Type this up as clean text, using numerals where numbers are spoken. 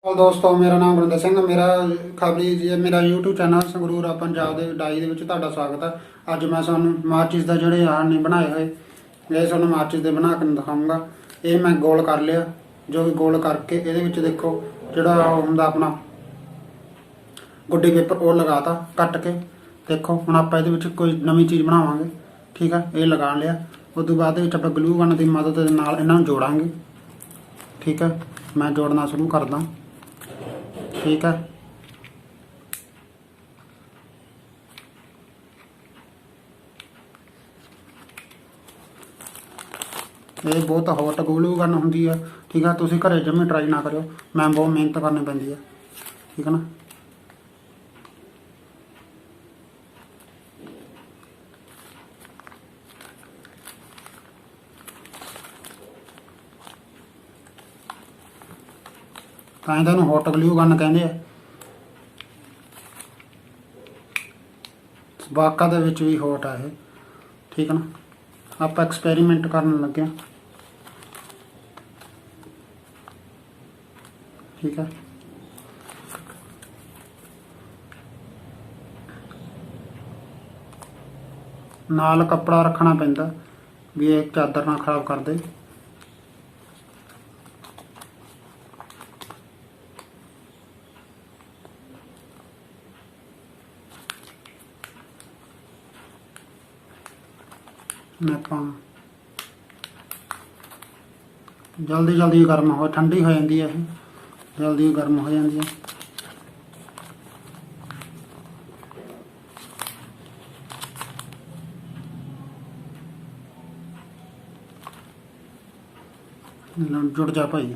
Hello दोस्तों, मेरा नाम गुरिंदर सिंह। मेरा खबरी जी मेरा यूट्यूब चैनल संग्रूर पंजाब के डाई ਤੁਹਾਡਾ स्वागत है। अज मैं ਤੁਹਾਨੂੰ माचिस का जोड़े आ नहीं बनाए हुए ये ਤੁਹਾਨੂੰ माचिस के बना के दिखाऊंगा। ये मैं गोल कर लिया, जो भी गोल करके ये देखो जोड़ा होंगे अपना गुड्डी पेपर वो लगाता कट के। देखो हम आप कोई नवी चीज़ बनावांगे, ठीक है। ये लगा लिया, उस बाद आप ग्लू गन की मदद इन्हों जोड़ांगे, ठीक है। मैं जोड़ना शुरू करदा, ठीक है। ये बहुत हॉट ग्लू गन होंगी है, ठीक है। तुसीं घरे जमी ट्राई ना करो, मैं बहुत मेहनत करनी पैंदी है, ठीक है ना। ਤਾਂ ਇਹਨੂੰ ਹੌਟ ਗਲੂ ਗਨ ਕਹਿੰਦੇ ਆ। ਵਾਕਾ ਦੇ ਵਿੱਚ ਵੀ ਹੌਟ ਆ ਇਹ, ਠੀਕ ਹੈ ਨਾ। ਆਪਾਂ ਐਕਸਪੈਰੀਮੈਂਟ ਕਰਨ ਲੱਗੇ ਹਾਂ, ਠੀਕ ਹੈ। ਨਾਲ ਕੱਪੜਾ ਰੱਖਣਾ ਪੈਂਦਾ ਵੀ ਇਹ ਚਾਦਰ ਨਾ ਖਰਾਬ ਕਰ ਦੇ। जल्दी जल्दी गर्म हो ठंडी हो जाती है, जल्दी गर्म हो जाती है। जुड़ जा भाई।